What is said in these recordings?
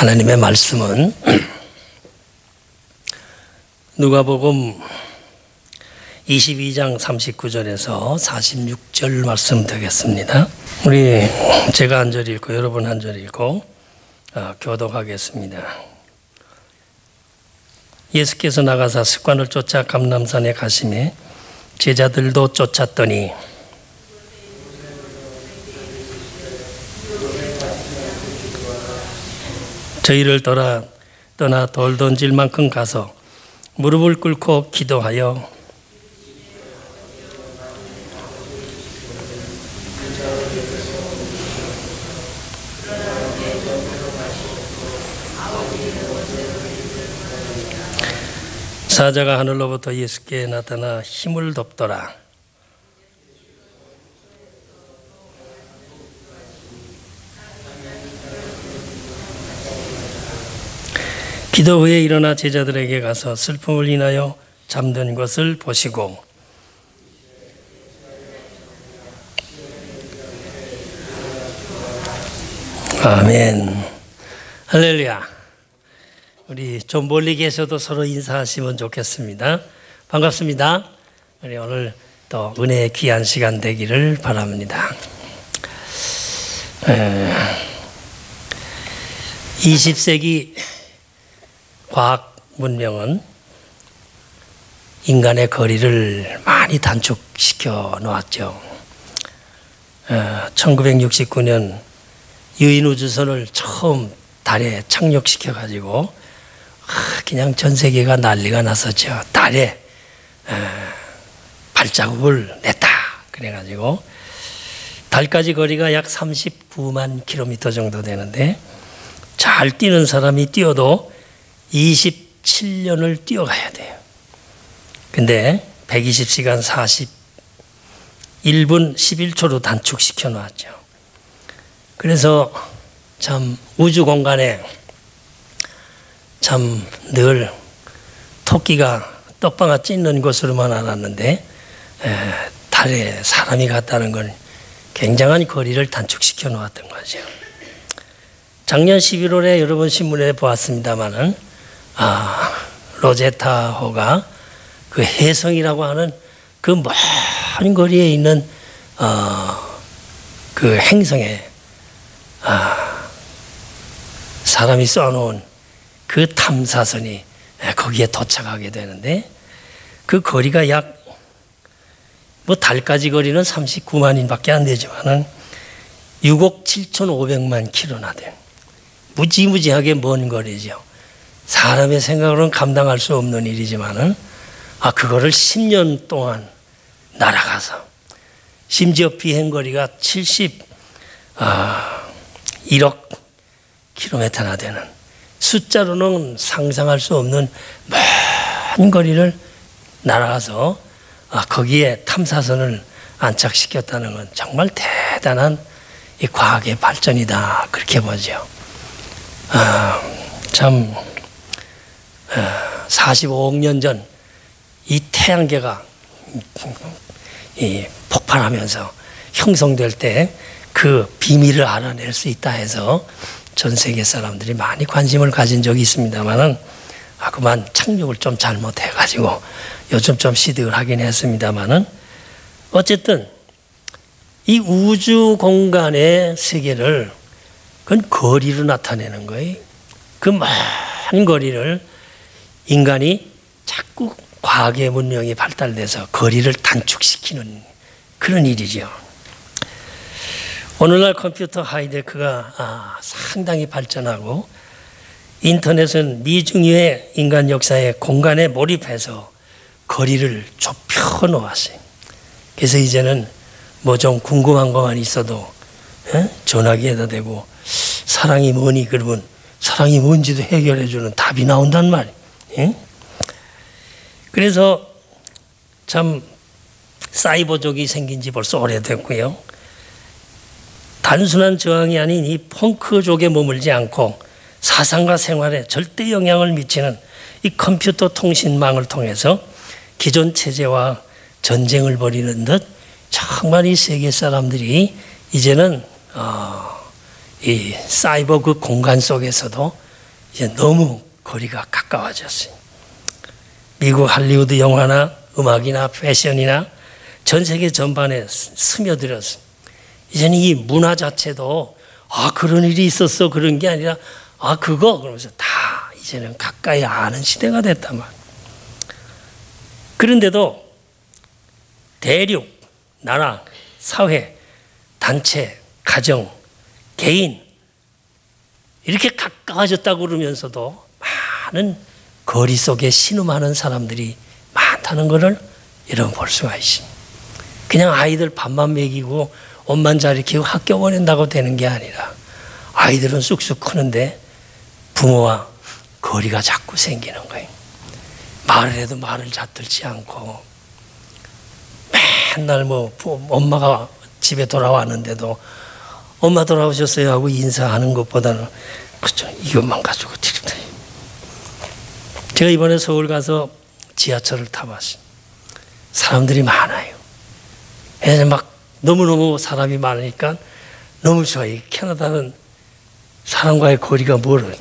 하나님의 말씀은 누가복음 22장 39절에서 46절 말씀 되겠습니다. 제가 한 절 읽고 여러분 한 절 읽고 교독하겠습니다. 예수께서 나가사 습관을 쫓아 감람산에 가시매 제자들도 쫓았더니 저희를 떠나 돌 던질 만큼 가서 무릎을 꿇고 기도하여 사자가 하늘로부터 예수께 나타나 힘을 덮더라. 기도 후에 일어나 제자들에게 가서 슬픔을 인하여 잠든 것을 보시고 아멘. 할렐루야. 우리 좀 멀리 계셔도 서로 인사하시면 좋겠습니다. 반갑습니다. 우리 오늘 또 은혜의 귀한 시간 되기를 바랍니다. 20세기 과학 문명은 인간의 거리를 많이 단축시켜 놓았죠. 1969년 유인 우주선을 처음 달에 착륙시켜 가지고 그냥 전 세계가 난리가 났었죠. 달에 발자국을 냈다. 그래 가지고 달까지 거리가 약 39만 킬로미터 정도 되는데 잘 뛰는 사람이 뛰어도 27년을 뛰어가야 돼요. 근데 120시간 41분 11초로 단축시켜 놨죠. 그래서 참 우주 공간에 참 늘 토끼가 떡방아 찢는 것으로만 알았는데 달에 사람이 갔다는 건 굉장한 거리를 단축시켜 놓았던 거죠. 작년 11월에 여러분 신문에 보았습니다마는 로제타호가 그 혜성이라고 하는 그 먼 거리에 있는 그 행성에 사람이 쏘아놓은 그 탐사선이 거기에 도착하게 되는데 그 거리가 약 달까지 거리는 39만인밖에 안 되지만은 6억 7,500만 킬로나 돼요. 무지무지하게 먼 거리죠. 사람의 생각으로는 감당할 수 없는 일이지만은 그거를 10년 동안 날아가서 심지어 비행거리가 71억 킬로미터나 되는 숫자로는 상상할 수 없는 먼 거리를 날아가서 거기에 탐사선을 안착시켰다는 건 정말 대단한 이 과학의 발전이다. 그렇게 보죠. 참 45억 년 전 이 태양계가 폭발하면서 형성될 때 그 비밀을 알아낼 수 있다 해서 전 세계 사람들이 많이 관심을 가진 적이 있습니다만은 그만 착륙을 좀 잘못해가지고 요즘 좀 시득을 하긴 했습니다만은 어쨌든 이 우주 공간의 세계를 그건 거리로 나타내는 거예요. 그 많은 거리를 인간이 자꾸 과학의 문명이 발달돼서 거리를 단축시키는 그런 일이죠. 오늘날 컴퓨터 하이테크가 상당히 발전하고 인터넷은 미중유의 인간 역사의 공간에 몰입해서 거리를 좁혀 놓았어요. 그래서 이제는 뭐 좀 궁금한 것만 있어도 전화기에다 대고 사랑이 뭐니 그러면 사랑이 뭔지도 해결해 주는 답이 나온단 말이에요. 그래서 참 사이버족이 생긴 지 벌써 오래됐고요. 단순한 저항이 아닌 이 펑크족에 머물지 않고 사상과 생활에 절대 영향을 미치는 이 컴퓨터 통신망을 통해서 기존 체제와 전쟁을 벌이는 듯 정말 이 세계 사람들이 이제는 이 사이버 그 공간 속에서도 이제 너무 거리가 가까워졌어요. 미국 할리우드 영화나 음악이나 패션이나 전 세계 전반에 스며들었어요. 이제는 이 문화 자체도 그런 일이 있었어 그런 게 아니라 그거 그러면서 다 이제는 가까이 아는 시대가 됐단 말이에요. 그런데도 대륙, 나라, 사회, 단체, 가정, 개인 이렇게 가까워졌다고 그러면서도 많은 거리 속에 신음하는 사람들이 많다는 것을 여러분 볼 수가 있습니다. 그냥 아이들 밥만 먹이고 옷만 잘 익히고 학교 보낸다고 되는 게 아니라 아이들은 쑥쑥 크는데 부모와 거리가 자꾸 생기는 거예요. 말을 해도 말을 잣들지 않고 맨날 엄마가 집에 돌아왔는데도 엄마 돌아오셨어요 하고 인사하는 것보다는 그쵸 이것만 가지고 드립니다. 제가 이번에 서울 가서 지하철을 타봤어요. 사람들이 많아요. 그래서 막 너무너무 사람이 많으니까 너무 좋아요. 캐나다는 사람과의 거리가 멀어요.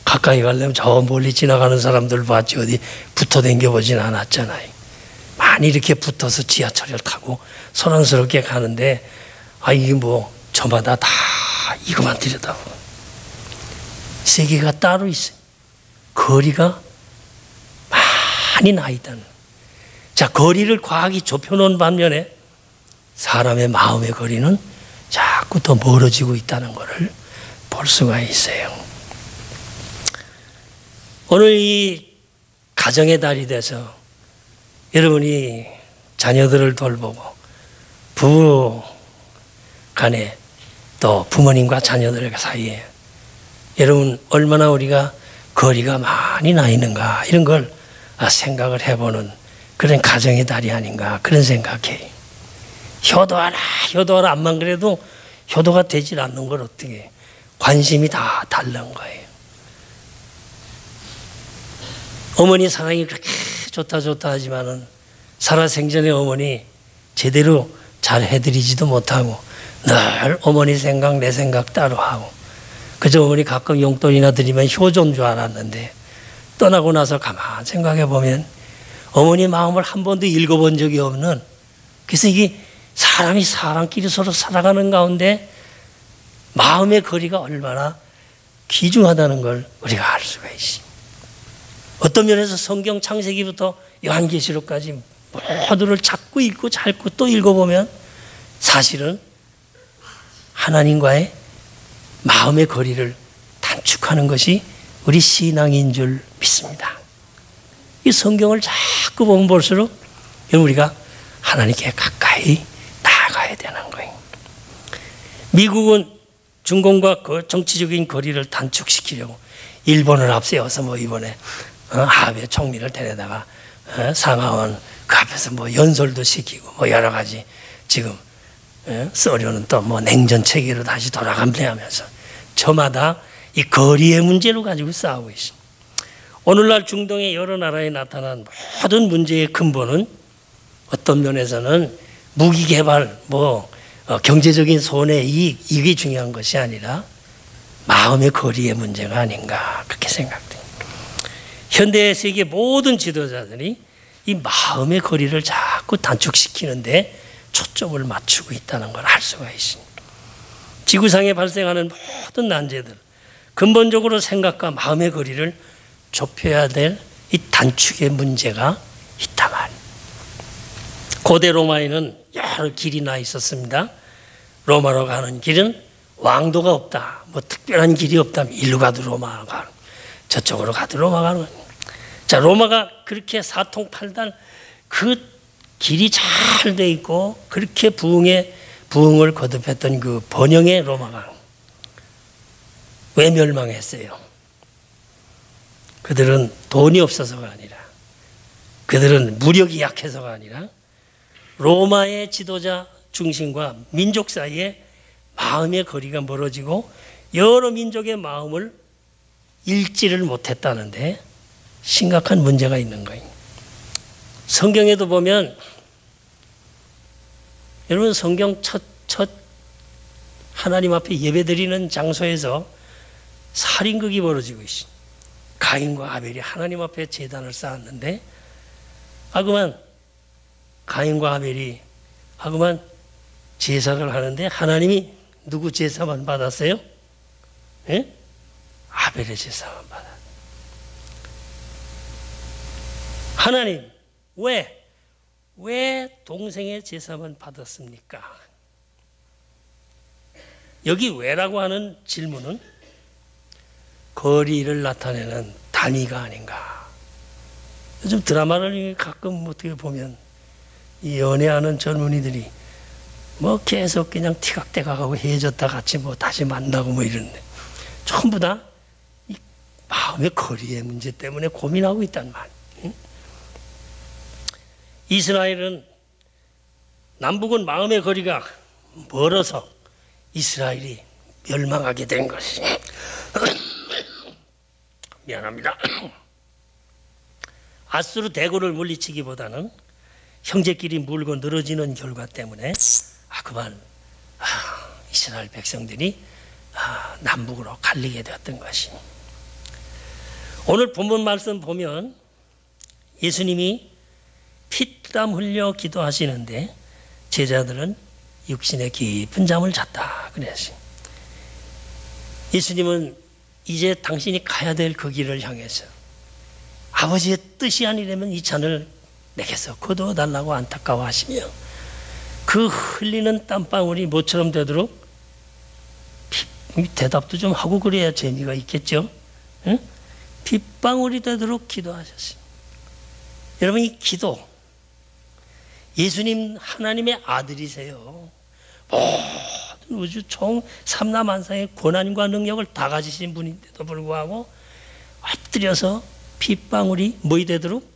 가까이 가려면 저 멀리 지나가는 사람들 봤지 어디 붙어 댕겨보진 않았잖아요. 많이 이렇게 붙어서 지하철을 타고 소란스럽게 가는데 이게 저마다 다 이것만 들여다보고 세계가 따로 있어요. 거리가 많이 나 있다는. 자, 거리를 과학이 좁혀놓은 반면에 사람의 마음의 거리는 자꾸 더 멀어지고 있다는 것을 볼 수가 있어요. 오늘 이 가정의 달이 돼서 여러분이 자녀들을 돌보고 부부 간에 또 부모님과 자녀들 사이에 여러분 얼마나 우리가 거리가 많이 나 있는가 이런 걸 생각을 해보는 그런 가정의 달이 아닌가 그런 생각해요. 효도하라 안만 그래도 효도가 되질 않는 걸 어떻게 관심이 다 다른 거예요. 어머니 사랑이 그렇게 좋다 하지만은 살아생전에 어머니 제대로 잘 해드리지도 못하고 늘 어머니 생각 내 생각 따로 하고 그저 어머니 가끔 용돈이나 드리면 효조인 줄 알았는데 떠나고 나서 가만 생각해 보면 어머니 마음을 한 번도 읽어본 적이 없는 그래서 이게 사람이 사람끼리 서로 살아가는 가운데 마음의 거리가 얼마나 귀중하다는 걸 우리가 알 수가 있습니다. 어떤 면에서 성경 창세기부터 요한계시록까지 모두를 자꾸 읽고 자꾸 또 읽어보면 사실은 하나님과의 마음의 거리를 단축하는 것이 우리 신앙인 줄 믿습니다. 이 성경을 자꾸 보면 볼수록 우리가 하나님께 가까이 나아가야 되는 거예요. 미국은 중공과 그 정치적인 거리를 단축시키려고 일본을 앞세워서 이번에 아베 총리를 데려다가 상하원 그 앞에서 연설도 시키고 여러 가지 지금 써려는 또 냉전 체계로 다시 돌아가려 하면서 저마다 이 거리의 문제로 가지고 싸우고 있습니다. 오늘날 중동의 여러 나라에 나타난 모든 문제의 근본은 어떤 면에서는 무기 개발, 경제적인 손해, 이익이 중요한 것이 아니라 마음의 거리의 문제가 아닌가 그렇게 생각돼요. 현대 세계 모든 지도자들이 이 마음의 거리를 자꾸 단축시키는데 초점을 맞추고 있다는 걸 알 수가 있습니다. 지구상에 발생하는 모든 난제들, 근본적으로 생각과 마음의 거리를 좁혀야 될 이 단축의 문제가 있다 말이에요. 고대 로마에는 여러 길이 나 있었습니다. 로마로 가는 길은 왕도가 없다. 특별한 길이 없다면 일로 가도 로마 가는 저쪽으로 가도 로마 가는 거예요. 자, 로마가 그렇게 사통팔달 그 길이 잘 돼 있고 그렇게 부흥을 거듭했던 그 번영의 로마가 왜 멸망했어요? 그들은 돈이 없어서가 아니라 그들은 무력이 약해서가 아니라 로마의 지도자 중심과 민족 사이에 마음의 거리가 멀어지고 여러 민족의 마음을 읽지를 못했다는데 심각한 문제가 있는 거예요. 성경에도 보면 여러분 성경 첫 하나님 앞에 예배드리는 장소에서 살인극이 벌어지고 있습니다. 가인과 아벨이 하나님 앞에 제단을 쌓았는데 그만 가인과 아벨이 그만 제사를 하는데 하나님이 누구 제사만 받았어요? 예? 아벨의 제사만 받았어요. 하나님 왜 동생의 제사만 받았습니까? 여기 왜라고 하는 질문은 거리를 나타내는 단위가 아닌가. 요즘 드라마를 가끔 어떻게 보면 이 연애하는 젊은이들이 뭐 계속 그냥 티각대각하고 헤어졌다 같이 뭐 다시 만나고 뭐 이러는데 전부 다 이 마음의 거리의 문제 때문에 고민하고 있단 말이에요. 이스라엘은 남북은 마음의 거리가 멀어서 이스라엘이 멸망하게 된 것이 미안합니다. 아수르 대고를 물리치기보다는 형제끼리 물고 늘어지는 결과 때문에 그만 이스라엘 백성들이 남북으로 갈리게 되었던 것이. 오늘 본문 말씀 보면 예수님이 피땀 흘려 기도하시는데 제자들은 육신의 깊은 잠을 잤다 그랬어요. 예수님은 이제 당신이 가야 될 그 길을 향해서 아버지의 뜻이 아니라면 이 잔을 내게서 거두어 달라고 안타까워하시며 그 흘리는 땀방울이 뭐처럼 되도록 대답도 좀 하고 그래야 재미가 있겠죠. 응? 빗방울이 되도록 기도하셨어요. 여러분, 이 기도, 예수님 하나님의 아들이세요. 모든 우주 총 삼라만상의 권한과 능력을 다 가지신 분인데도 불구하고 엎드려서 빗방울이 뭐이 되도록?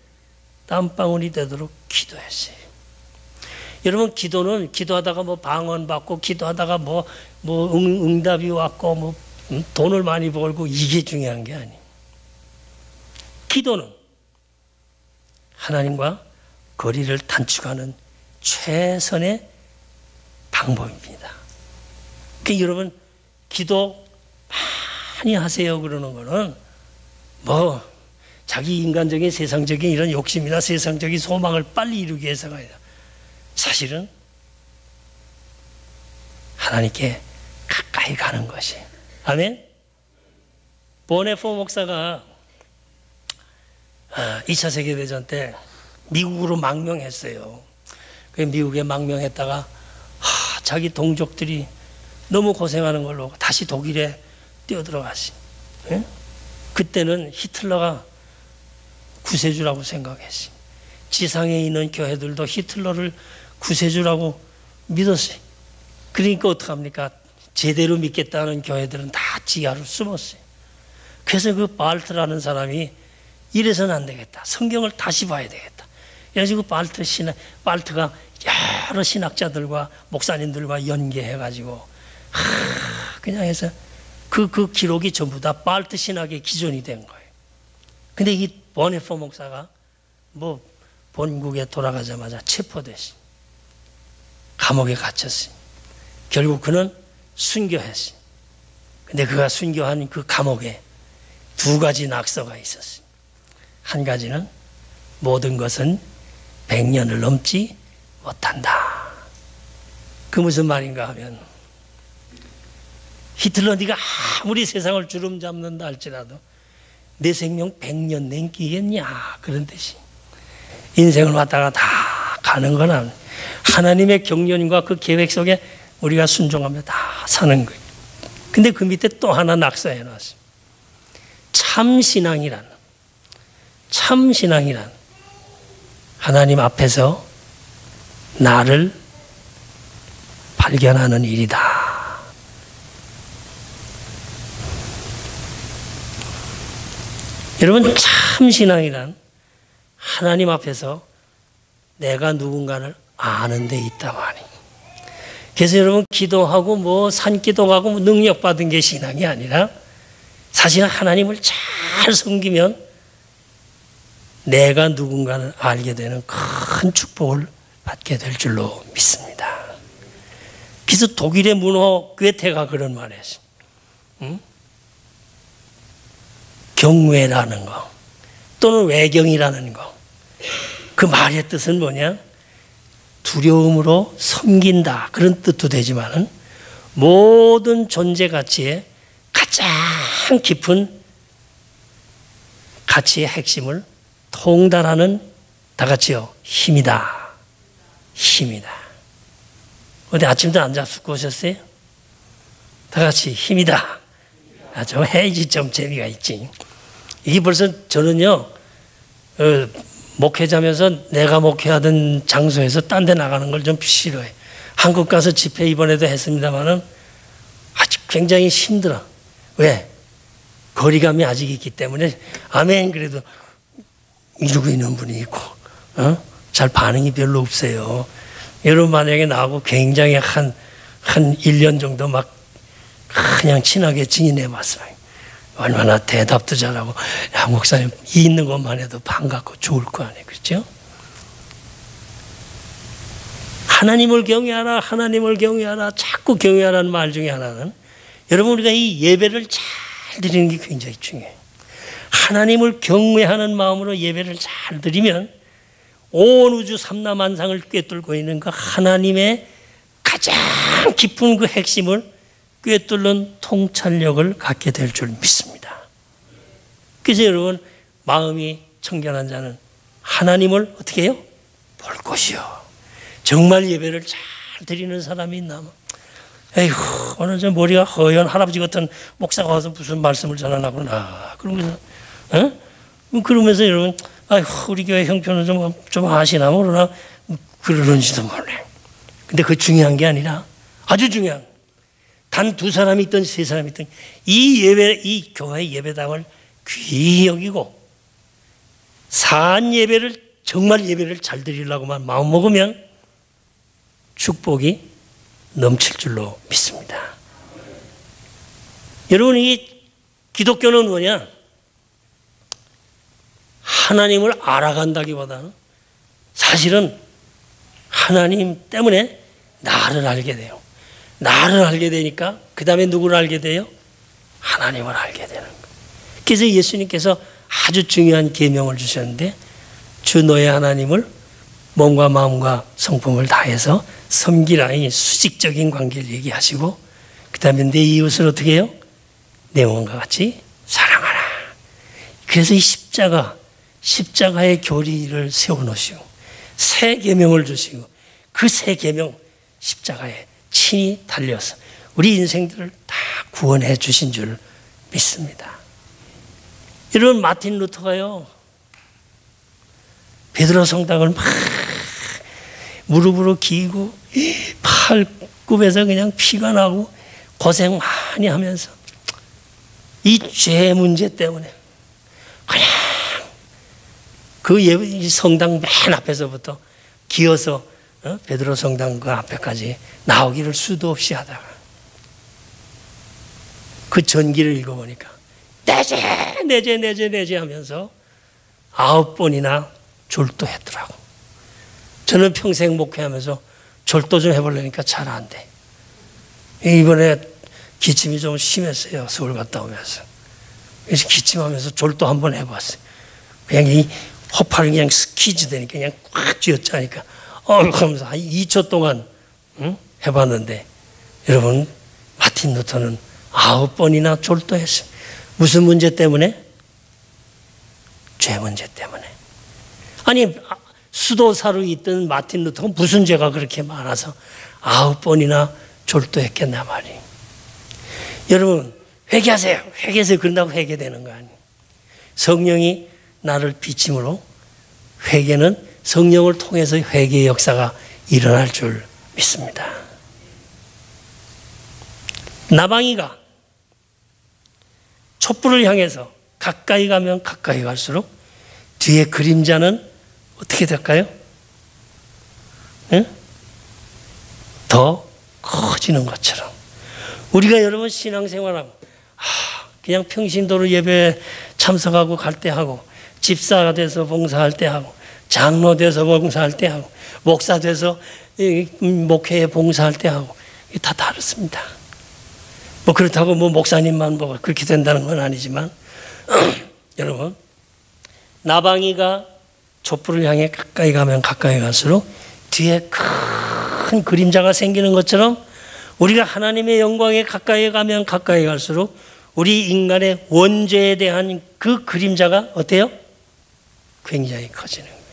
땀방울이 되도록 기도했어요. 여러분, 기도는 기도하다가 뭐 방언받고 기도하다가 뭐 응답이 왔고 뭐 돈을 많이 벌고 이게 중요한 게 아니에요. 기도는 하나님과 거리를 단축하는 최선의 방법입니다. 그러니까 여러분, 기도 많이 하세요 그러는 거는 뭐 자기 인간적인 세상적인 이런 욕심이나 세상적인 소망을 빨리 이루기 위해서가 아니라 사실은 하나님께 가까이 가는 것이. 아멘. 보네포 목사가 2차 세계대전 때 미국으로 망명했어요. 미국에 망명했다가 자기 동족들이 너무 고생하는 걸로 다시 독일에 뛰어들어갔어요. 그때는 히틀러가 구세주라고 생각했어요. 지상에 있는 교회들도 히틀러를 구세주라고 믿었어요. 그러니까 어떡합니까? 제대로 믿겠다는 교회들은 다 지하로 숨었어요. 그래서 그 발트라는 사람이 이래서는 안 되겠다. 성경을 다시 봐야 되겠다. 그래가지고 발트가 여러 신학자들과 목사님들과 연계해가지고 그냥 해서 그 기록이 전부 다 발트 신학의 기존이 된 거예요. 근데 이 보네포 목사가 뭐 본국에 돌아가자마자 체포됐어요. 감옥에 갇혔어요. 결국 그는 순교했어요. 근데 그가 순교한 그 감옥에 두 가지 낙서가 있었어요. 한 가지는 모든 것은 100년을 넘지 못한다. 그 무슨 말인가 하면 히틀러 네가 아무리 세상을 주름 잡는다 할지라도 내 생명 100년 남기겠냐 그런 뜻이. 인생을 왔다가 다 가는 건 하나님의 경륜과 그 계획 속에 우리가 순종하며 다 사는 거예요. 근데 그 밑에 또 하나 낙서해 놨어요. 참신앙이란 하나님 앞에서 나를 발견하는 일이다. 여러분, 참신앙이란 하나님 앞에서 내가 누군가를 아는 데 있다 말이. 그래서 여러분, 기도하고 뭐 산기도하고 뭐 능력 받은 게 신앙이 아니라 사실은 하나님을 잘 섬기면 내가 누군가를 알게 되는 큰 축복을 받게 될 줄로 믿습니다. 그래서 독일의 문호 괴테가 그런 말을 했어요. 경외라는 거 또는 외경이라는 거, 그 말의 뜻은 뭐냐? 두려움으로 섬긴다, 그런 뜻도 되지만 모든 존재 가치의 가장 깊은 가치의 핵심을 통달하는, 다 같이요, 힘이다. 힘이다. 어디 아침도 안 잡수고 오셨어요? 다 같이 힘이다. 좀 해야지 좀 재미가 있지. 이게 벌써 저는요, 목회자면서 내가 목회하던 장소에서 딴 데 나가는 걸 좀 싫어해. 한국 가서 집회 이번에도 했습니다만은 아주 굉장히 힘들어. 왜? 거리감이 아직 있기 때문에. 아멘. 그래도 이러고 있는 분이 있고, 잘 반응이 별로 없어요. 여러분 만약에 나하고 굉장히 한 1년 정도 막 그냥 친하게 지내해 봤어요. 얼마나 대답도 잘하고, 야, 목사님, 이 있는 것만 해도 반갑고 좋을 거 아니에요. 그렇죠? 하나님을 경외하라, 하나님을 경외하라, 자꾸 경외하라는 말 중에 하나는, 여러분, 우리가 이 예배를 잘 드리는 게 굉장히 중요해요. 하나님을 경외하는 마음으로 예배를 잘 드리면 온 우주 삼라만상을 꿰뚫고 있는 그 하나님의 가장 깊은 그 핵심을 꿰뚫는 통찰력을 갖게 될 줄 믿습니다. 그래서 여러분, 마음이 청결한 자는 하나님을 어떻게 해요? 볼 것이요. 정말 예배를 잘 드리는 사람이 있나? 에이구, 오늘 저 머리가 허연 할아버지 같은 목사가 와서 무슨 말씀을 전하려고 그러나. 그러면서 여러분, 아이고, 우리 교회 형편은 좀 아시나 모르나? 그러는지도 몰라요. 근데 그 중요한 게 아니라, 아주 중요한, 단 2사람이 있든 3사람이 있든 이 교회 예배당을 귀히 여기고 산 예배를, 정말 예배를 잘 드리려고만 마음 먹으면 축복이 넘칠 줄로 믿습니다. 여러분, 이 기독교는 뭐냐? 하나님을 알아간다기보다는 사실은 하나님 때문에 나를 알게 돼요. 나를 알게 되니까 그 다음에 누구를 알게 돼요? 하나님을 알게 되는 거예요. 그래서 예수님께서 아주 중요한 계명을 주셨는데, 주 너의 하나님을 몸과 마음과 성품을 다해서 섬기라, 이 수직적인 관계를 얘기하시고, 그 다음에 내 이웃을 어떻게 해요? 내 몸과 같이 사랑하라. 그래서 이 십자가의 교리를 세워놓으시고 새 계명을 주시고, 그 새 계명 십자가에 친히 달려서 우리 인생들을 다 구원해 주신 줄 믿습니다. 여러분, 마틴 루터가요, 베드로 성당을 막 무릎으로 기고 팔굽에서 그냥 피가 나고 고생 많이 하면서 이 죄 문제 때문에 그냥 그 성당 맨 앞에서부터 기어서 베드로 성당 그 앞에까지 나오기를 수도 없이 하다가 그 전기를 읽어보니까 내재 하면서 9번이나 졸도했더라고. 저는 평생 목회하면서 졸도 좀 해보려니까 잘 안 돼. 이번에 기침이 좀 심했어요. 서울 갔다 오면서. 그래서 기침하면서 졸도 한번 해봤어요. 그냥 이 허파를 그냥 스퀴즈 되니까 그냥 꽉 쥐어짜니까 그러면서 한 2초 동안 해봤는데, 여러분, 마틴 루터는 9번이나 졸도했어요. 무슨 문제 때문에? 죄 문제 때문에. 아니, 수도사로 있던 마틴 루터가 무슨 죄가 그렇게 많아서 9번이나 졸도했겠나 말이에요. 여러분, 회개하세요. 회개해서 그런다고 회개되는 거 아니에요. 성령이 나를 비침으로 회개는 성령을 통해서 회개의 역사가 일어날 줄 믿습니다. 나방이가 촛불을 향해서 가까이 가면 가까이 갈수록 뒤에 그림자는 어떻게 될까요? 네? 더 커지는 것처럼 우리가 여러분 신앙생활하고 그냥 평신도로 예배 참석하고 갈 때 하고, 집사가 돼서 봉사할 때 하고, 장로 돼서 봉사할 때 하고, 목사 돼서 목회에 봉사할 때 하고, 다 다릅니다. 뭐 그렇다고 뭐 목사님만 뭐 그렇게 된다는 건 아니지만 여러분, 나방이가 촛불을 향해 가까이 가면 가까이 갈수록 뒤에 큰 그림자가 생기는 것처럼 우리가 하나님의 영광에 가까이 가면 가까이 갈수록 우리 인간의 원죄에 대한 그 그림자가 어때요? 굉장히 커지는 거예요.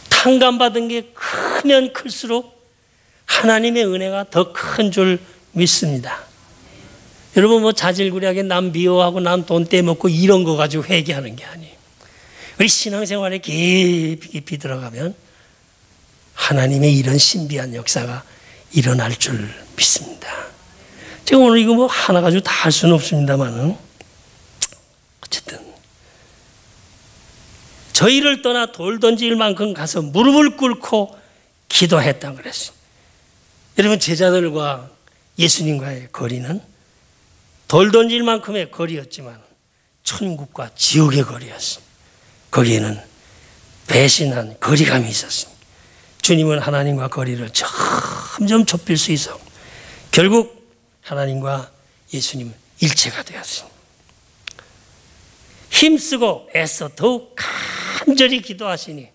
탕감받은 게 크면 클수록 하나님의 은혜가 더 큰 줄 믿습니다. 여러분, 뭐 자질구레하게 남 미워하고 남 돈 떼먹고 이런 거 가지고 회개하는 게 아니에요. 우리 신앙생활에 깊이 들어가면 하나님의 이런 신비한 역사가 일어날 줄 믿습니다. 제가 오늘 이거 뭐 하나 가지고 다 할 수는 없습니다만은 어쨌든 저희를 떠나 돌 던질 만큼 가서 무릎을 꿇고 기도했다 그랬어요. 여러분, 제자들과 예수님과의 거리는 돌 던질 만큼의 거리였지만 천국과 지옥의 거리였어요. 거기에는 배신한 거리감이 있었습니다. 주님은 하나님과 거리를 점점 좁힐 수 있어 결국 하나님과 예수님은 일체가 되었습니다. 힘쓰고 애써 더욱 간절히 기도하시니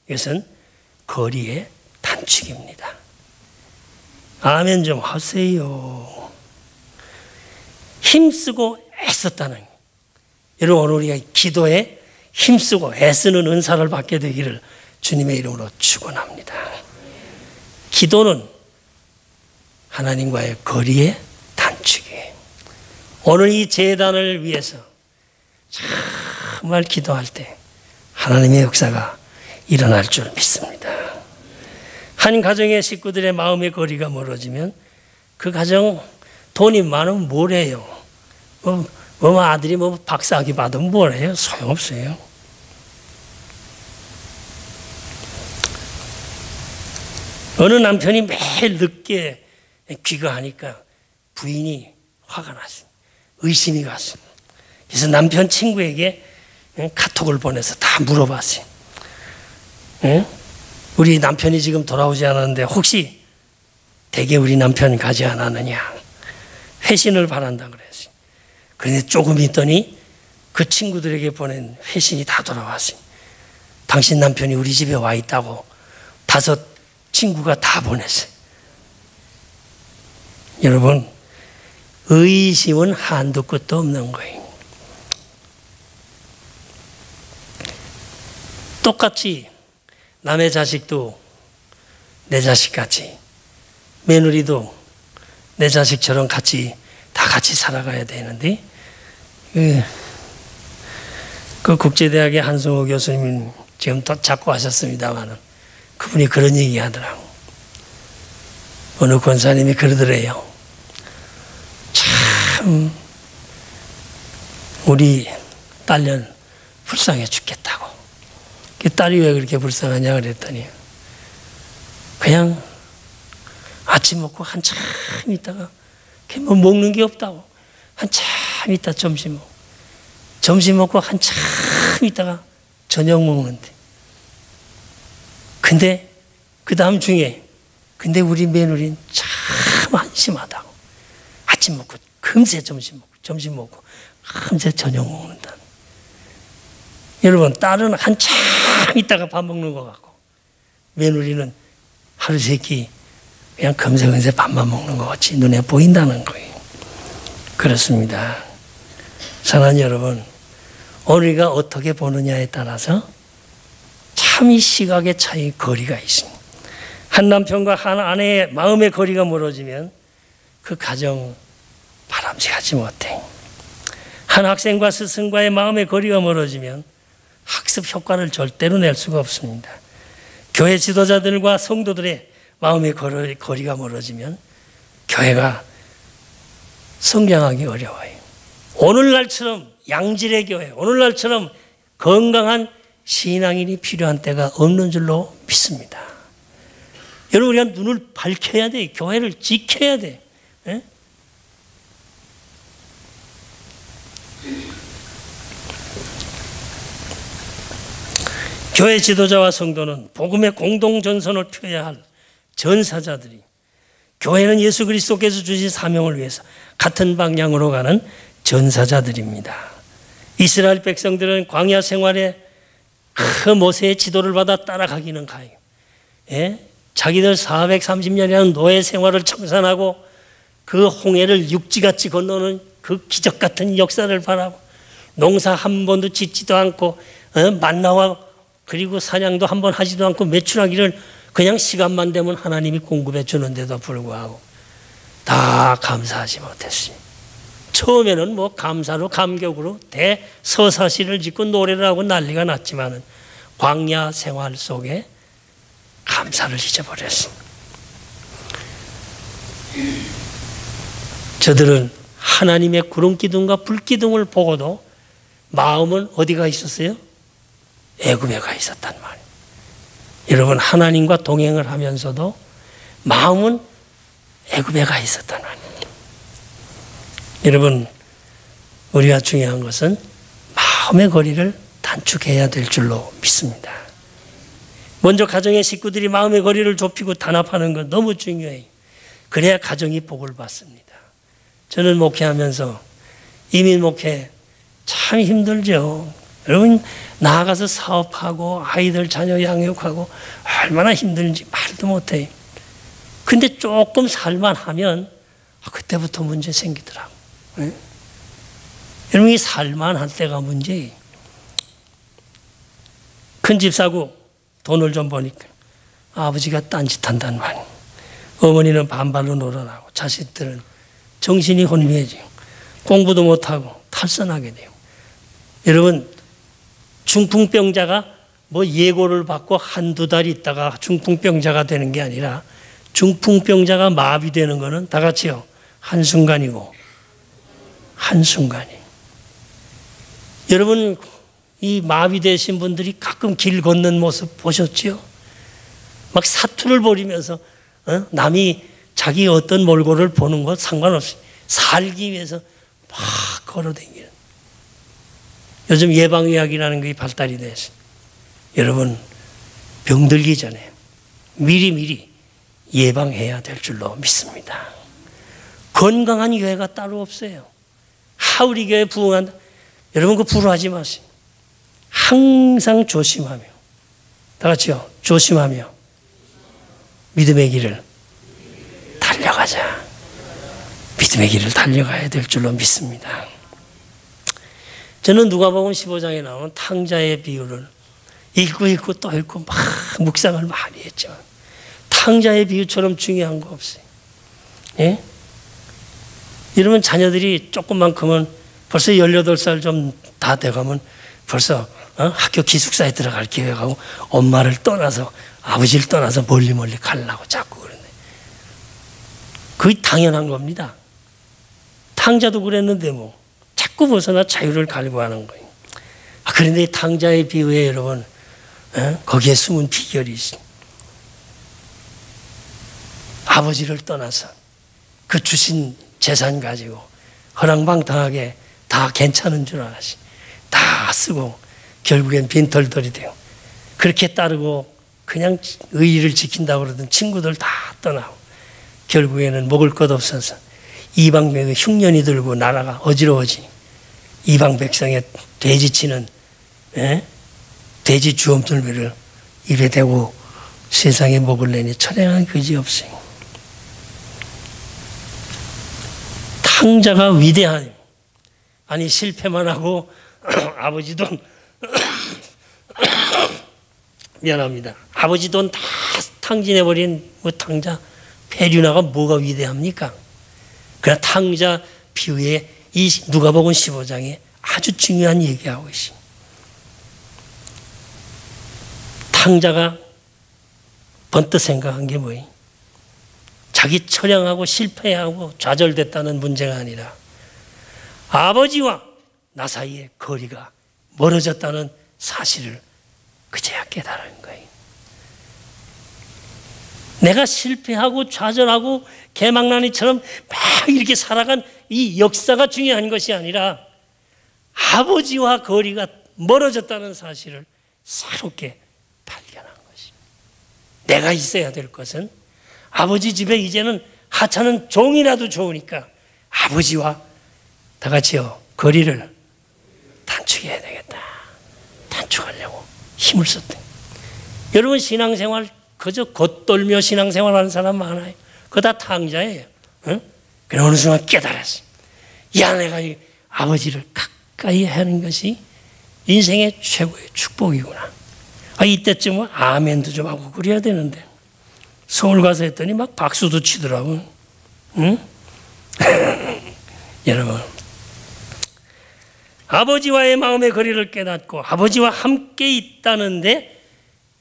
이것은 거리의 단축입니다. 아멘 좀 하세요. 힘쓰고 애썼다는, 여러분, 오늘 우리가 기도에 힘쓰고 애쓰는 은사를 받게 되기를 주님의 이름으로 축원합니다. 기도는 하나님과의 거리의 단축이에요. 오늘 이 제단을 위해서 정말 기도할 때 하나님의 역사가 일어날 줄 믿습니다. 한 가정의 식구들의 마음의 거리가 멀어지면 그 가정 돈이 많으면 뭘 해요? 아들이 박사학위 받으면 뭘 해요? 소용없어요. 어느 남편이 매일 늦게 귀가하니까 부인이 화가 났어요. 의심이 갔어요. 그래서 남편 친구에게 카톡을 보내서 다 물어봤어요. 우리 남편이 지금 돌아오지 않았는데 혹시 댁에 우리 남편 가지 않았느냐? 회신을 바란다 그랬어요. 그런데 조금 있더니 그 친구들에게 보낸 회신이 다 돌아왔어요. 당신 남편이 우리 집에 와 있다고 5 친구가 다 보냈어요. 여러분, 의심은 한도 끝도 없는 거예요. 똑같이 남의 자식도 내 자식같이, 며느리도 내 자식처럼 다 같이 살아가야 되는데, 그 국제대학의 한성호 교수님이 지금 또 자꾸 하셨습니다만 그분이 그런 얘기 하더라고. 어느 권사님이 그러더래요. 참 우리 딸년 불쌍해 죽겠다고. 그 딸이 왜 그렇게 불쌍하냐 그랬더니 그냥 아침 먹고 한참 있다가 뭐 먹는 게 없다고. 한참 있다 점심 먹고, 점심 먹고 한참 있다가 저녁 먹는데, 근데 그 다음 중에 근데 우리 며느리는 참 한심하다고. 아침 먹고 금세 점심 먹고 금세 저녁 먹는다. 여러분, 딸은 한참 있다가 밥 먹는 것 같고 며느리는 하루 세끼 그냥 금세 밥만 먹는 것 같이 눈에 보인다는 거예요. 그렇습니다. 사랑하는 여러분, 우리가 어떻게 보느냐에 따라서 참 이 시각의 차이, 거리가 있습니다. 한 남편과 한 아내의 마음의 거리가 멀어지면 그 가정 바람직하지 못해. 한 학생과 스승과의 마음의 거리가 멀어지면 학습 효과를 절대로 낼 수가 없습니다. 교회 지도자들과 성도들의 마음의 거리가 멀어지면 교회가 성장하기 어려워요. 오늘날처럼 양질의 교회, 오늘날처럼 건강한 신앙인이 필요한 때가 없는 줄로 믿습니다. 여러분, 우리가 눈을 밝혀야 돼. 교회를 지켜야 돼. 에? 교회 지도자와 성도는 복음의 공동전선을 펴야 할 전사자들이, 교회는 예수 그리스도께서 주신 사명을 위해서 같은 방향으로 가는 전사자들입니다. 이스라엘 백성들은 광야 생활에 그 모세의 지도를 받아 따라가기는 가요. 예? 자기들 430년이라는 노예 생활을 청산하고 그 홍해를 육지같이 건너는 그 기적 같은 역사를 바라고 농사 한 번도 짓지도 않고 만나와 그리고 사냥도 한 번 하지도 않고 매출하기를 그냥 시간만 되면 하나님이 공급해 주는데도 불구하고 다 감사하지 못했어요. 처음에는 뭐 감사로 감격으로 대서사시를 짓고 노래를 하고 난리가 났지만은 광야 생활 속에 감사를 잊어버렸어요. 저들은 하나님의 구름 기둥과 불 기둥을 보고도 마음은 어디가 있었어요? 애굽에 가 있었단 말이에요. 여러분, 하나님과 동행을 하면서도 마음은 애굽에 가 있었단 말이에요. 여러분, 우리가 중요한 것은 마음의 거리를 단축해야 될 줄로 믿습니다. 먼저 가정의 식구들이 마음의 거리를 좁히고 단합하는 건 너무 중요해요. 그래야 가정이 복을 받습니다. 저는 목회하면서 이민 목회 참 힘들죠. 여러분, 나아가서 사업하고 아이들 자녀 양육하고 얼마나 힘든지 말도 못해요. 근데 조금 살만하면 그때부터 문제 생기더라고. 네? 여러분, 이 살만할 때가 문제예요. 큰 집 사고 돈을 좀 버니까 아버지가 딴짓한단 말이에요. 어머니는 반발로 놀아나고 자식들은 정신이 혼미해지고 공부도 못하고 탈선하게 돼요. 여러분, 중풍병자가 뭐 예고를 받고 한두 달 있다가 중풍병자가 되는 게 아니라 중풍병자가 마비되는 거는 다 같이요. 한순간이고 한순간이에요. 여러분, 이 마비되신 분들이 가끔 길 걷는 모습 보셨지요? 막 사투를 벌이면서 남이 자기 어떤 몰골을 보는 것 상관없이 살기 위해서 막 걸어다니는. 요즘 예방의학이라는 게 발달이 돼서 여러분, 병들기 전에 미리미리 예방해야 될 줄로 믿습니다. 건강한 교회가 따로 없어요. 우리 교회 부흥한다. 여러분, 그거 부러워하지 마세요. 항상 조심하며, 다 같이요, 조심하며 믿음의 길을 달려가자. 믿음의 길을 달려가야 될 줄로 믿습니다. 저는 누가복음 15장에 나오는 탕자의 비유를 읽고 또 읽고 막 묵상을 많이 했지만 탕자의 비유처럼 중요한 거 없어요. 예? 이러면 자녀들이 조금만 크면 벌써 18살 좀 다 돼가면 벌써 학교 기숙사에 들어갈 계획하고 엄마를 떠나서 아버지를 떠나서 멀리 가려고 자꾸 그러네. 그게 당연한 겁니다. 탕자도 그랬는데 뭐 자꾸 벗어나 자유를 갈구하는 거예요. 그런데 이 탕자의 비유에 여러분 거기에 숨은 비결이 있어요. 아버지를 떠나서 그 주신 재산 가지고 허랑방탕하게 다 괜찮은 줄 알았지. 다 쓰고 결국엔 빈털털이 되고 그렇게 따르고 그냥 의의를 지킨다고 그러던 친구들 다 떠나고 결국에는 먹을 것 없어서 이방 백성의 흉년이 들고 나라가 어지러워지니 이방 백성의 돼지치는 돼지 주엄돌미를 입에 대고 세상에 먹을래니 천행한 그지없어요. 탕자가 위대한, 아니 실패만 하고 아버지 돈 미안합니다. 아버지 돈 다 탕진해버린 뭐 탕자 페류나가 뭐가 위대합니까? 그러나 탕자 비유에 이 누가복음 15장에 아주 중요한 얘기하고 있습니다. 탕자가 번뜩 생각한 게 뭐예요? 자기 처량하고 실패하고 좌절됐다는 문제가 아니라 아버지와 나 사이의 거리가 멀어졌다는 사실을 그제야 깨달은 거예요. 내가 실패하고 좌절하고 개망나니처럼 막 이렇게 살아간 이 역사가 중요한 것이 아니라 아버지와 거리가 멀어졌다는 사실을 새롭게 발견한 것입니다. 내가 있어야 될 것은 아버지 집에 이제는 하찮은 종이라도 좋으니까 아버지와 다 같이요 거리를 단축 힘을 썼대. 여러분 신앙생활 그저 겉돌며 신앙생활하는 사람 많아요. 그거 다 탕자예요. 응? 그래 어느 순간 깨달았어요. 야 내가 이 아버지를 가까이 하는 것이 인생의 최고의 축복이구나. 이때쯤은 아멘도 좀 하고 그래야 되는데 서울 가서 했더니 막 박수도 치더라고. 응? 여러분 아버지와의 마음의 거리를 깨닫고 아버지와 함께 있다는데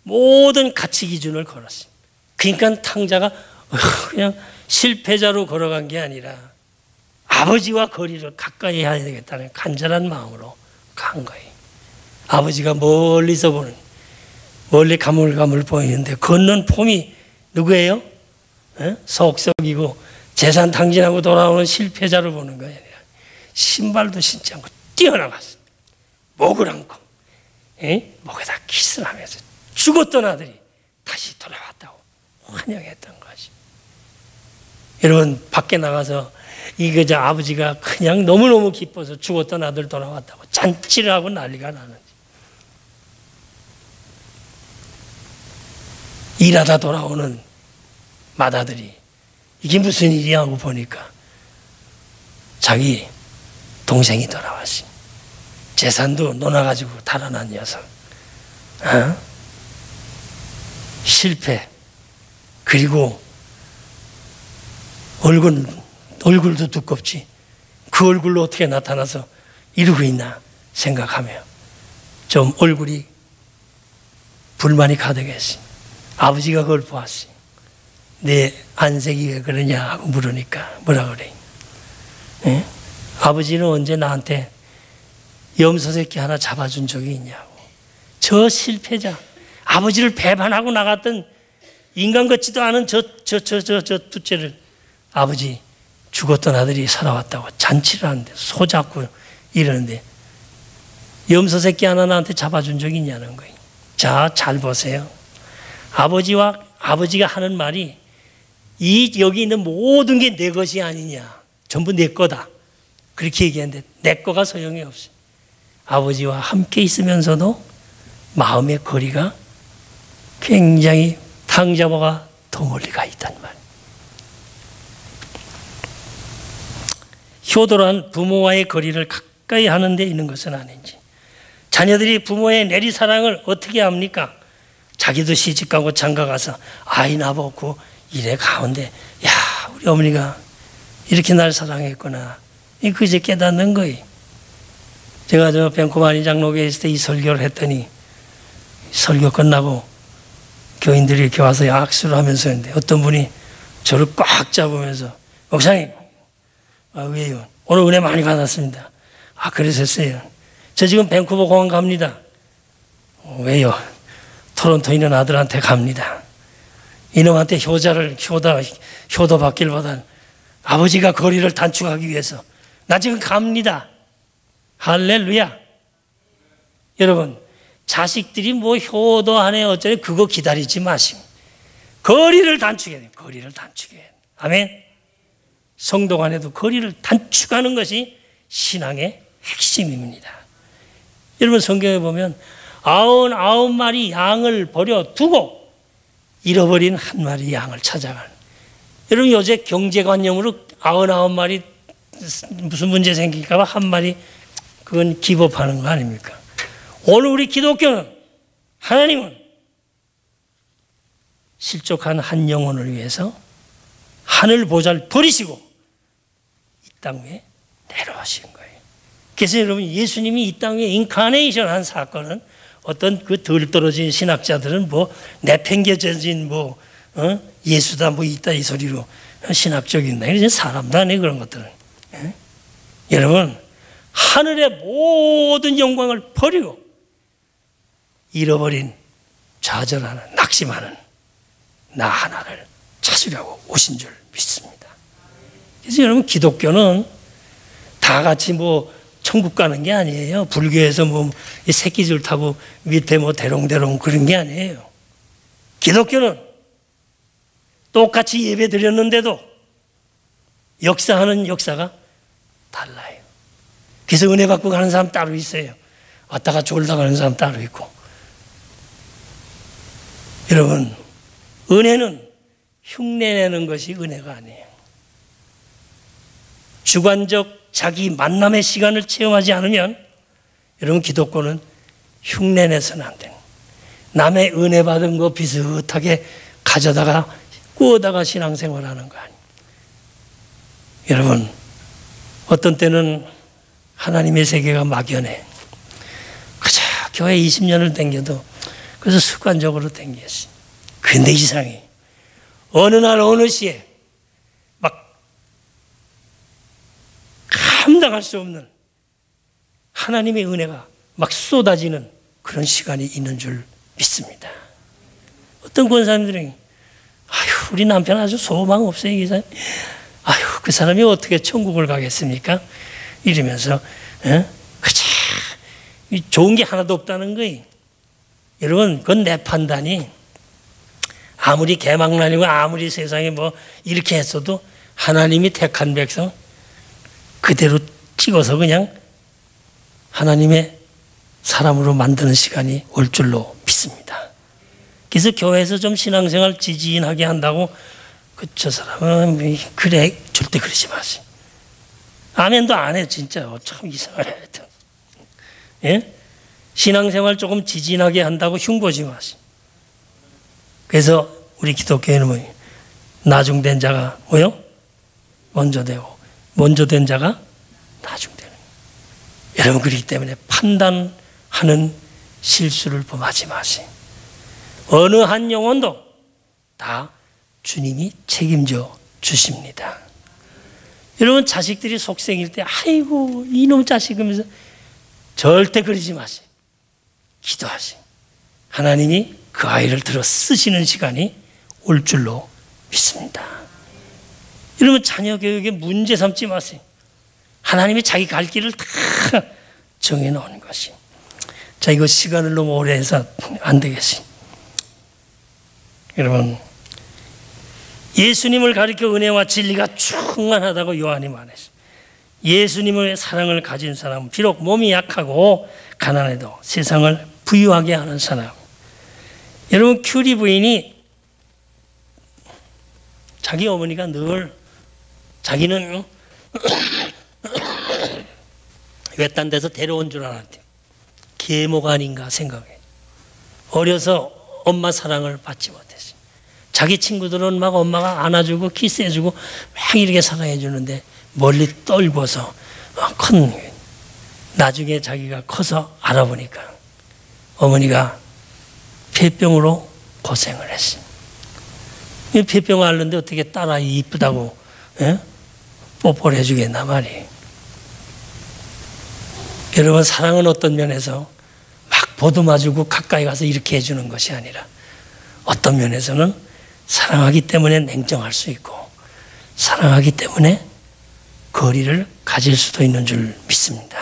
모든 가치 기준을 걸었어요. 그러니까 탕자가 그냥 실패자로 걸어간 게 아니라 아버지와 거리를 가까이 해야 되겠다는 간절한 마음으로 간 거예요. 아버지가 멀리서 보는, 멀리 가물가물 보이는데 걷는 폼이 누구예요? 속썩이고 재산 탕진하고 돌아오는 실패자를 보는 거 아니라 신발도 신지 않고 뛰어나갔어요. 목을 안고 목에다 키스를 하면서 죽었던 아들이 다시 돌아왔다고 환영했던 것이. 여러분 밖에 나가서 이거 아버지가 그냥 너무너무 기뻐서 죽었던 아들 돌아왔다고 잔치를 하고 난리가 나는지, 일하다 돌아오는 맏아들이 이게 무슨 일이야 하고 보니까 자기 동생이 돌아왔어요. 재산도 논아가지고 달아난 녀석. 실패. 그리고 얼굴도 두껍지. 그 얼굴로 어떻게 나타나서 이러고 있나 생각하며 좀 얼굴이 불만이 가득했어요. 아버지가 그걸 보았어요. 내 안색이 왜 그러냐 하고 물으니까 뭐라 그래? 아버지는 언제 나한테 염소 새끼 하나 잡아준 적이 있냐고. 저 실패자, 아버지를 배반하고 나갔던 인간 같지도 않은 저 둘째를 아버지 죽었던 아들이 살아왔다고 잔치를 하는데 소 잡고 이러는데 염소 새끼 하나 나한테 잡아준 적이 있냐는 거예요. 자, 잘 보세요. 아버지가 하는 말이 여기 있는 모든 게 내 것이 아니냐. 전부 내 거다. 그렇게 얘기했는데 내 거가 소용이 없어요. 아버지와 함께 있으면서도 마음의 거리가 굉장히 탕자보가 더 멀리 가 있단 말이에요. 효도란 부모와의 거리를 가까이 하는 데 있는 것은 아닌지. 자녀들이 부모의 내리사랑을 어떻게 합니까? 자기도 시집가고 장가가서 아이 낳아보고 이래 가운데 야 우리 어머니가 이렇게 날 사랑했구나. 그제 깨닫는 거예요. 제가 저 벤코바니 장로교에 있을 때 이 설교를 했더니 설교 끝나고 교인들이 이렇게 와서 악수를 하면서 했는데 어떤 분이 저를 꽉 잡으면서 목사님 왜요? 오늘 은혜 많이 받았습니다. 그러셨어요. 저 지금 밴쿠버 공항 갑니다. 왜요? 토론토 있는 아들한테 갑니다. 이놈한테 효도 받길보단 아버지가 거리를 단축하기 위해서 나 지금 갑니다. 할렐루야. 여러분 자식들이 뭐 효도하네 어쩌네 그거 기다리지 마시고 거리를 단축해야 돼요. 거리를 단축해야 돼요. 아멘. 성도 간에도 거리를 단축하는 것이 신앙의 핵심입니다. 여러분 성경에 보면 99마리 양을 버려두고 잃어버린 한 마리 양을 찾아가는. 여러분 요새 경제관념으로 99마리 무슨 문제 생길까 봐 한 마리 그건 기법하는 거 아닙니까? 오늘 우리 기독교는 하나님은 실족한 한 영혼을 위해서 하늘 보좌를 버리시고 이 땅 위에 내려오신 거예요. 그래서 여러분 예수님이 이 땅 위에 인카네이션 한 사건은 어떤 그 덜 떨어진 신학자들은 뭐 내팽개쳐진 예수다 뭐 있다 이 소리로 신학적인 이런 사람도 아니에요 그런 것들은. 여러분 하늘의 모든 영광을 버리고 잃어버린 좌절하는 낙심하는 나 하나를 찾으려고 오신 줄 믿습니다. 그래서 여러분 기독교는 다 같이 뭐 천국 가는 게 아니에요. 불교에서 뭐 새끼줄 타고 밑에 뭐 대롱대롱 그런 게 아니에요. 기독교는 똑같이 예배 드렸는데도 역사하는 역사가 달라요. 그래서 은혜 받고 가는 사람 따로 있어요. 왔다가 졸다 가는 사람 따로 있고 여러분, 은혜는 흉내내는 것이 은혜가 아니에요. 주관적 자기 만남의 시간을 체험하지 않으면 여러분, 기독교는 흉내내서는 안 돼요. 남의 은혜 받은 거 비슷하게 가져다가 꾸어다가 신앙생활하는 거 아니에요. 여러분, 어떤 때는 하나님의 세계가 막연해. 그저 교회 20년을 다녀도 그래서 습관적으로 다녔어. 근데 이상해. 어느 날 어느 시에 막 감당할 수 없는 하나님의 은혜가 막 쏟아지는 그런 시간이 있는 줄 믿습니다. 어떤 권사님들이 아휴, 우리 남편 아주 소망 없어요. 이 사람. 아휴, 그 사람이 어떻게 천국을 가겠습니까? 이러면서 그치, 좋은 게 하나도 없다는 거예요. 여러분, 그건 내 판단이 아무리 개망난이고 아무리 세상에 뭐 이렇게 했어도 하나님이 택한 백성 그대로 찍어서 그냥 하나님의 사람으로 만드는 시간이 올 줄로 믿습니다. 그래서 교회에서 좀 신앙생활 지지인하게 한다고 저 사람은 그래 절대 그러지 마세요. 아멘도 안 해. 진짜 참 이상해. 예? 신앙생활 조금 지진하게 한다고 흉보지 마세요. 그래서 우리 기독교에는 뭐예요? 나중된 자가 뭐요? 먼저 되고 먼저 된 자가 나중되는. 여러분, 그렇기 때문에 판단하는 실수를 범하지 마세요. 어느 한 영혼도 다 주님이 책임져 주십니다. 여러분, 자식들이 속생일 때 아이고 이놈 자식 하면서 절대 그러지 마세요. 기도하세요. 하나님이 그 아이를 들어 쓰시는 시간이 올 줄로 믿습니다. 여러분, 자녀 교육에 문제 삼지 마세요. 하나님이 자기 갈 길을 다 정해놓은 것이. 자, 이거 시간을 너무 오래 해서 안 되겠어요. 여러분, 예수님을 가리켜 은혜와 진리가 충만하다고 요한이 말했어요. 예수님의 사랑을 가진 사람은 비록 몸이 약하고 가난해도 세상을 부유하게 하는 사람. 여러분, 큐리 부인이 자기 어머니가 늘 자기는 외딴 데서 데려온 줄 알았대요. 계모가 아닌가 생각해. 어려서 엄마 사랑을 받지 못했어요. 자기 친구들은 막 엄마가 안아주고 키스해주고 막 이렇게 사랑해 주는데 멀리 떨고서 큰, 나중에 자기가 커서 알아보니까 어머니가 폐병으로 고생을 했어요. 폐병을 앓는데 어떻게 딸아이 이쁘다고 뽀뽀를 해주겠나 말이에요. 여러분, 사랑은 어떤 면에서 막 보듬어주고 가까이 가서 이렇게 해주는 것이 아니라 어떤 면에서는 사랑하기 때문에 냉정할 수 있고 사랑하기 때문에 거리를 가질 수도 있는 줄 믿습니다.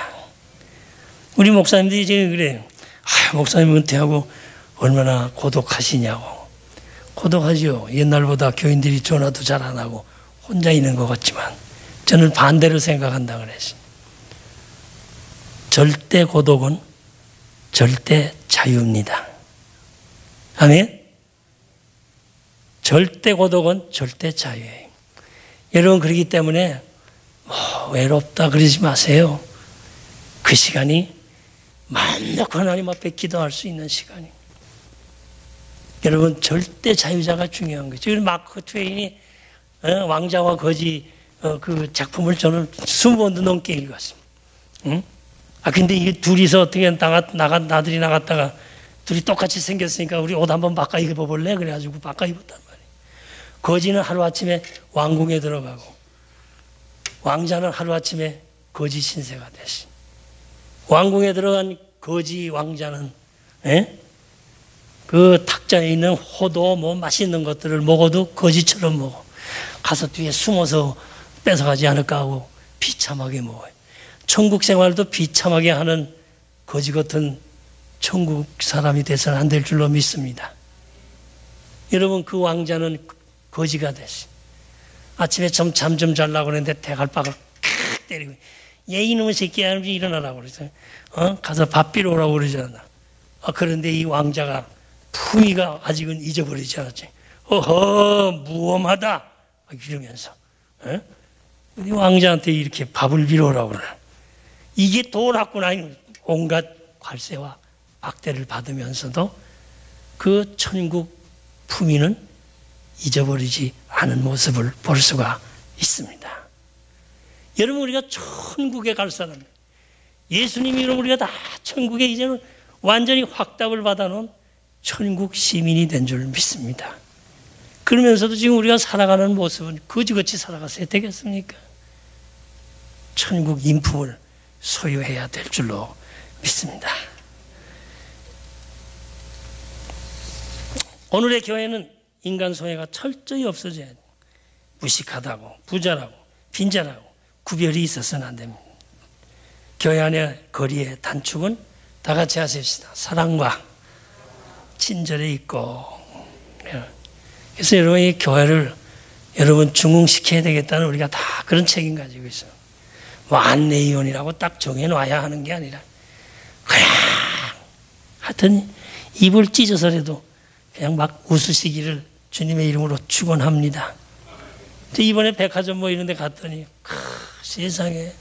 우리 목사님들이 지금 그래요. 목사님 은퇴하고 얼마나 고독하시냐고. 고독하죠. 옛날보다 교인들이 전화도 잘 안 하고 혼자 있는 것 같지만 저는 반대로 생각한다 그랬어요. 절대 고독은 절대 자유입니다. 아멘? 절대 고독은 절대 자유예요. 여러분, 그렇기 때문에 외롭다 그러지 마세요. 그 시간이 마음 놓고 하나님 앞에 기도할 수 있는 시간이에요. 여러분, 절대 자유자가 중요한 거죠. 지금 마크 트웨인이 왕자와 거지 그 작품을 저는 20번도 넘게 읽었습니다. 응? 근데 이게 둘이서 어떻게 나들이 나갔다가 둘이 똑같이 생겼으니까 우리 옷 한번 바꿔 입어볼래? 그래가지고 바꿔 입었단 말이에요. 거지는 하루아침에 왕궁에 들어가고 왕자는 하루아침에 거지 신세가 됐어. 왕궁에 들어간 거지 왕자는 그 탁자에 있는 호도 뭐 맛있는 것들을 먹어도 거지처럼 먹어. 가서 뒤에 숨어서 뺏어가지 않을까 하고 비참하게 먹어요. 천국 생활도 비참하게 하는 거지 같은 천국 사람이 돼서는 안 될 줄로 믿습니다. 여러분, 그 왕자는 거지가 됐어요. 아침에 잠 좀 자려고 그랬는데 대갈박을 칵 때리고 얘 이놈의 새끼야 일어나라고 그러죠. 가서 밥 비러 오라고 그러잖아. 그런데 이 왕자가 품위가 아직은 잊어버리지 않았지. 어허, 무엄하다 이러면서 우리 왕자한테 이렇게 밥을 빌어오라고 그래. 이게 돌았구나. 온갖 관세와 박대를 받으면서도 그 천국 품위는 잊어버리지 않은 모습을 볼 수가 있습니다. 여러분, 우리가 천국에 갈 사람, 예수님이 여러분 우리가 다 천국에 이제는 완전히 확답을 받아놓은 천국 시민이 된 줄 믿습니다. 그러면서도 지금 우리가 살아가는 모습은 거지같이 살아가서야 되겠습니까? 천국 인품을 소유해야 될 줄로 믿습니다. 오늘의 교회는 인간 소외가 철저히 없어져야 돼요. 무식하다고, 부자라고, 빈자라고 구별이 있어서는 안 됩니다. 교회 안의 거리의 단축은 다 같이 하십시다. 사랑과 친절에 있고. 그래서 여러분, 이 교회를 여러분 중흥시켜야 되겠다는 우리가 다 그런 책임 가지고 있어요. 뭐 안내위원이라고 딱 정해놔야 하는 게 아니라 그냥 하여튼 입을 찢어서라도 그냥 막 웃으시기를 주님의 이름으로 축원합니다. 이번에 백화점 뭐 이런 데 갔더니 세상에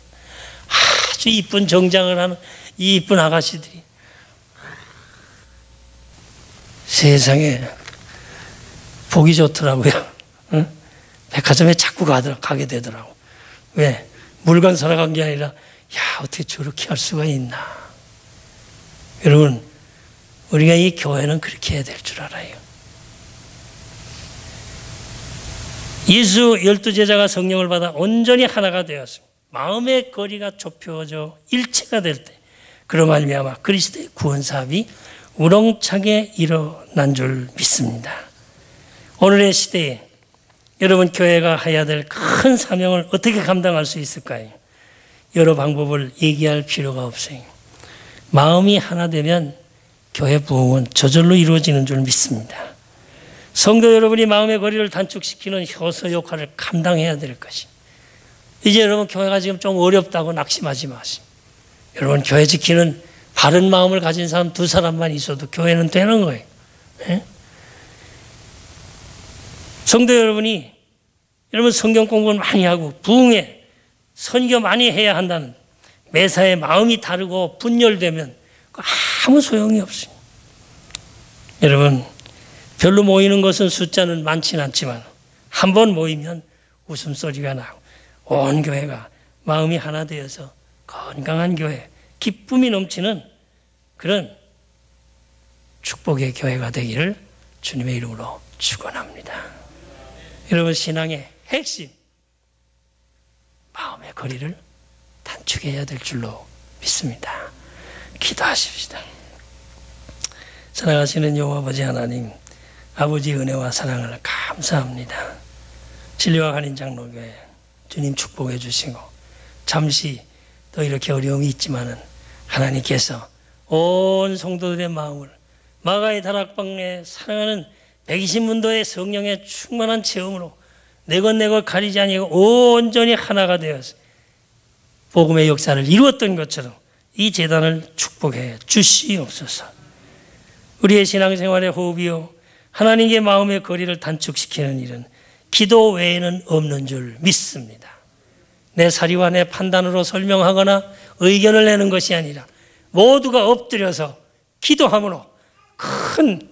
아주 이쁜 정장을 하는 이 이쁜 아가씨들이 세상에 보기 좋더라고요. 응? 백화점에 자꾸 가게 되더라고. 왜? 물건 사러 간 게 아니라 야, 어떻게 저렇게 할 수가 있나. 여러분, 우리가 이 교회는 그렇게 해야 될 줄 알아요. 예수 12제자가 성령을 받아 온전히 하나가 되었습니다. 마음의 거리가 좁혀져 일체가 될 때 그로 말미암아 그리스도의 구원사업이 우렁차게 일어난 줄 믿습니다. 오늘의 시대에 여러분 교회가 해야 될 큰 사명을 어떻게 감당할 수 있을까요? 여러 방법을 얘기할 필요가 없어요. 마음이 하나 되면 교회 부흥은 저절로 이루어지는 줄 믿습니다. 성도 여러분이 마음의 거리를 단축시키는 효소 역할을 감당해야 될 것입니다. 이제 여러분 교회가 지금 좀 어렵다고 낙심하지 마세요. 여러분 교회 지키는 바른 마음을 가진 사람 2사람만 있어도 교회는 되는 거예요. 네? 성도 여러분이 여러분 성경 공부를 많이 하고 부흥에 선교 많이 해야 한다는 매사에 마음이 다르고 분열되면 아무 소용이 없어요. 여러분 별로 모이는 것은 숫자는 많지는 않지만 한 번 모이면 웃음소리가 나고 온 교회가 마음이 하나 되어서 건강한 교회, 기쁨이 넘치는 그런 축복의 교회가 되기를 주님의 이름으로 축원합니다. 여러분 신앙의 핵심, 마음의 거리를 단축해야 될 줄로 믿습니다. 기도하십시다. 사랑하시는 여호와 아버지 하나님, 아버지의 은혜와 사랑을 감사합니다. 진리와 한인 장로교회 주님 축복해 주시고 잠시 또 이렇게 어려움이 있지만은 하나님께서 온 성도들의 마음을 마가의 다락방에 사랑하는 120문도의 성령의 충만한 체험으로 내것 가리지 아니하고 온전히 하나가 되어서 복음의 역사를 이루었던 것처럼 이 재단을 축복해 주시옵소서. 우리의 신앙생활의 호흡이요 하나님의 마음의 거리를 단축시키는 일은 기도 외에는 없는 줄 믿습니다. 내 사리와 내 판단으로 설명하거나 의견을 내는 것이 아니라 모두가 엎드려서 기도함으로 큰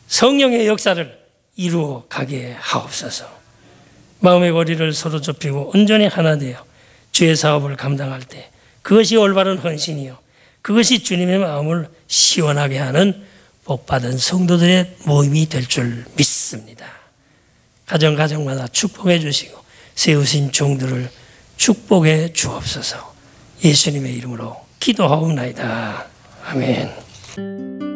성령의 역사를 이루어 가게 하옵소서. 마음의 거리를 서로 좁히고 온전히 하나 되어 주의 사업을 감당할 때 그것이 올바른 헌신이요 그것이 주님의 마음을 시원하게 하는 복받은 성도들의 모임이 될 줄 믿습니다. 가정마다 축복해 주시고 세우신 종들을 축복해 주옵소서. 예수님의 이름으로 기도하옵나이다. 아멘.